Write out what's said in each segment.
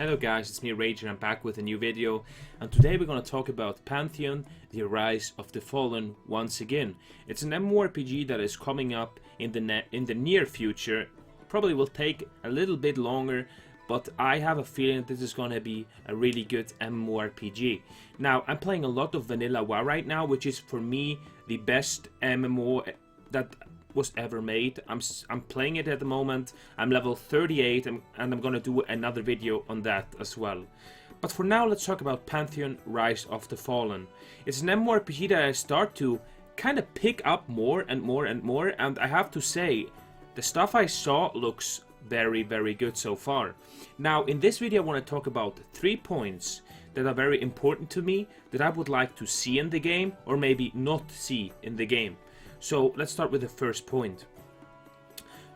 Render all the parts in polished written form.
Hello guys, it's me Rage and I'm back with a new video, and today we're going to talk about Pantheon, the Rise of the Fallen once again. It's an MMORPG that is coming up in the near future. Probably will take a little bit longer, but I have a feeling this is going to be a really good MMORPG. Now, I'm playing a lot of Vanilla WoW right now, which is for me the best MMO that was ever made. I'm playing it at the moment. I'm level 38 and I'm gonna do another video on that as well. But for now, let's talk about Pantheon Rise of the Fallen. It's an MMORPG that I start to kind of pick up more and more and more, and I have to say the stuff I saw looks very good so far. Now in this video I want to talk about 3 points that are very important to me that I would like to see in the game, or maybe not see in the game. So let's start with the first point.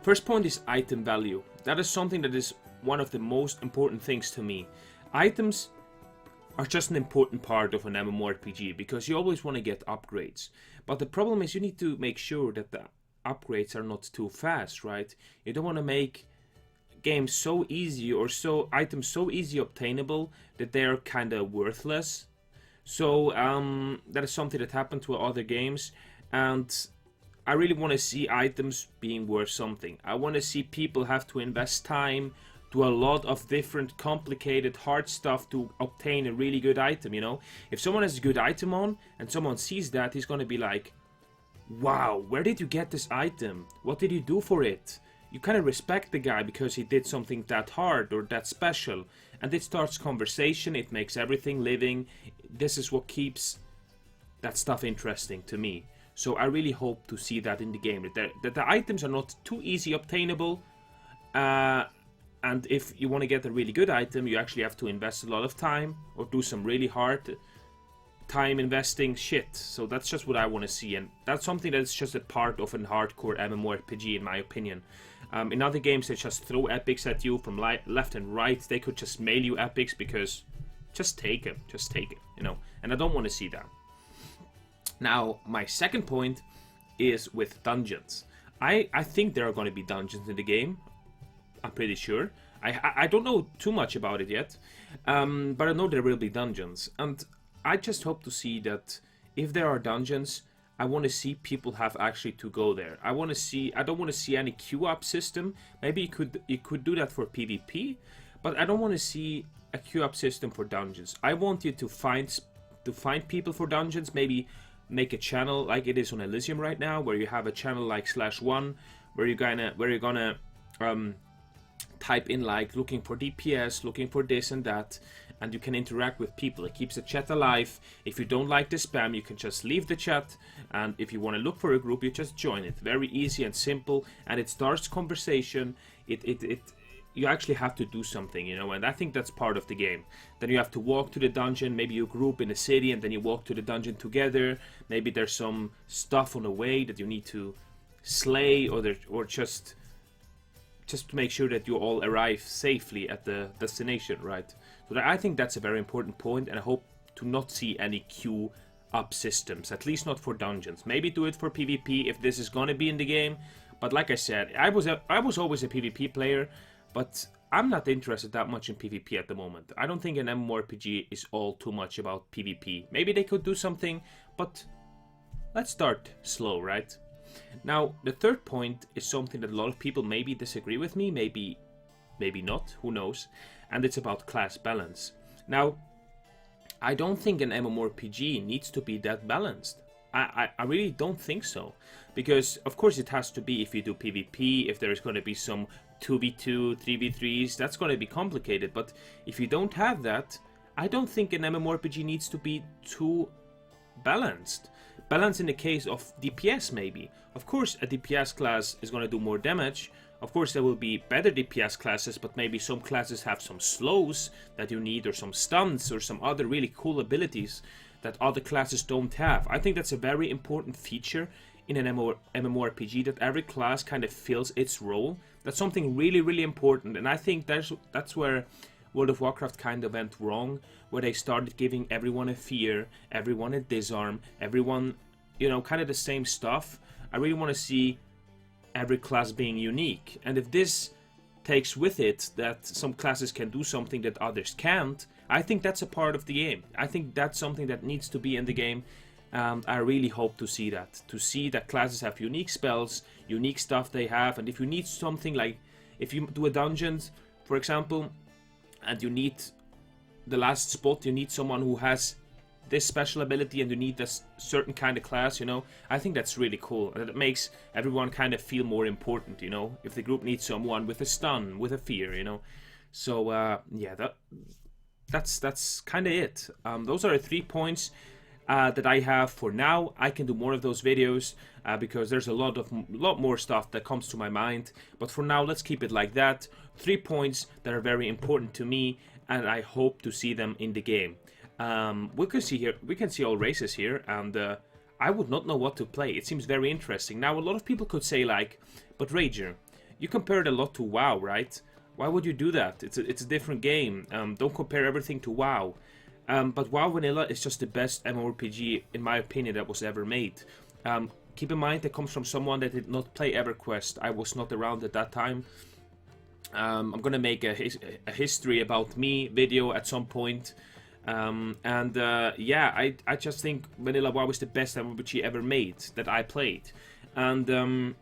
First point is item value. That is something that is one of the most important things to me. Items are just an important part of an MMORPG because you always want to get upgrades. But the problem is you need to make sure that the upgrades are not too fast, right? You don't want to make games so easy or items so easy obtainable that they are kind of worthless. So that is something that happened to other games, and I really want to see items being worth something. I want to see people have to invest time, do a lot of different complicated hard stuff to obtain a really good item, you know? If someone has a good item on and someone sees that, he's going to be like, wow, where did you get this item? What did you do for it? You kind of respect the guy because he did something that hard or that special. And it starts conversation, it makes everything living. This is what keeps that stuff interesting to me. So I really hope to see that in the game, that the items are not too easy obtainable, and if you want to get a really good item, you actually have to invest a lot of time or do some really hard time investing shit. So that's just what I want to see, and that's something that's just a part of a hardcore MMORPG in my opinion. In other games they just throw epics at you from left and right. They could just mail you epics because just take it, you know, and I don't want to see that. Now, my second point is with dungeons. I think there are going to be dungeons in the game. I'm pretty sure. I don't know too much about it yet, but I know there will be dungeons. And I just hope to see that if there are dungeons, I want to see people have actually to go there. I don't want to see any queue up system. Maybe you could do that for PvP, but I don't want to see a queue up system for dungeons. I want you to find people for dungeons. Maybe make a channel like it is on Elysium right now, where you have a channel like /1 where you're gonna type in like looking for DPS, looking for this and that, and you can interact with people. It keeps the chat alive. If you don't like the spam, you can just leave the chat, and if you want to look for a group, you just join it. Very easy and simple, and it starts conversation. You actually have to do something, you know, and I think that's part of the game. Then you have to walk to the dungeon, maybe you group in a city and then you walk to the dungeon together. Maybe there's some stuff on the way that you need to slay, or just to make sure that you all arrive safely at the destination, right? So I think that's a very important point, and I hope to not see any queue up systems, at least not for dungeons. Maybe do it for PvP if this is gonna be in the game, but like I said, I was always a PvP player. But I'm not interested that much in PvP at the moment. I don't think an MMORPG is all too much about PvP. Maybe they could do something, but let's start slow, right? Now, the third point is something that a lot of people maybe disagree with me, maybe not, who knows, and it's about class balance. Now, I don't think an MMORPG needs to be that balanced. I really don't think so, because of course it has to be if you do PvP, if there's going to be some 2v2, 3v3s, that's going to be complicated. But if you don't have that, I don't think an MMORPG needs to be too balanced. Balance in the case of DPS maybe. Of course a DPS class is going to do more damage. Of course there will be better DPS classes, but maybe some classes have some slows that you need, or some stuns, or some other really cool abilities that other classes don't have. I think that's a very important feature in an MMORPG, that every class kind of fills its role. That's something really important, and I think that's where World of Warcraft kind of went wrong, where they started giving everyone a fear, everyone a disarm, everyone, you know, kind of the same stuff. I really want to see every class being unique, and if this takes with it that some classes can do something that others can't, I think that's a part of the game. I think that's something that needs to be in the game. I really hope to see that. To see that classes have unique spells, unique stuff they have, and if you need something like, if you do a dungeon, for example, and you need the last spot, you need someone who has this special ability and you need this certain kind of class, you know, I think that's really cool. And it makes everyone kind of feel more important, you know, if the group needs someone with a stun, with a fear, you know. So, yeah, that's kind of it. Those are the 3 points that I have for now. I can do more of those videos because there's a lot more stuff that comes to my mind. But for now, let's keep it like that. 3 points that are very important to me, and I hope to see them in the game. We can see all races here, and I would not know what to play. It seems very interesting. Now, a lot of people could say like, but Rager, you compared a lot to WoW, right? Why would you do that? It's a different game. Don't compare everything to WoW. But WoW Vanilla is just the best MMORPG, in my opinion, that was ever made. Keep in mind, that comes from someone that did not play EverQuest. I was not around at that time. I'm gonna make a history about me video at some point. Yeah, I just think Vanilla WoW is the best MMORPG ever made that I played. And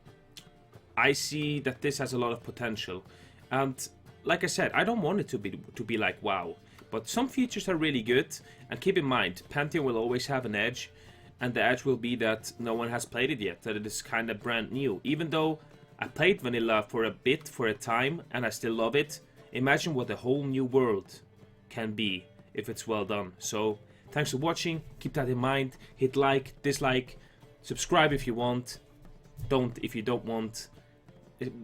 I see that this has a lot of potential. And like I said, I don't want it to be like WoW. But some features are really good, and keep in mind, Pantheon will always have an edge, and the edge will be that no one has played it yet, that it is kind of brand new. Even though I played Vanilla for a time, and I still love it, imagine what a whole new world can be if it's well done. So, thanks for watching, keep that in mind, hit like, dislike, subscribe if you want, don't if you don't want.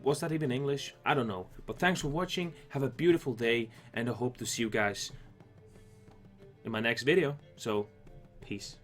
Was that even English? I don't know. But thanks for watching, have a beautiful day, and I hope to see you guys in my next video. So, peace.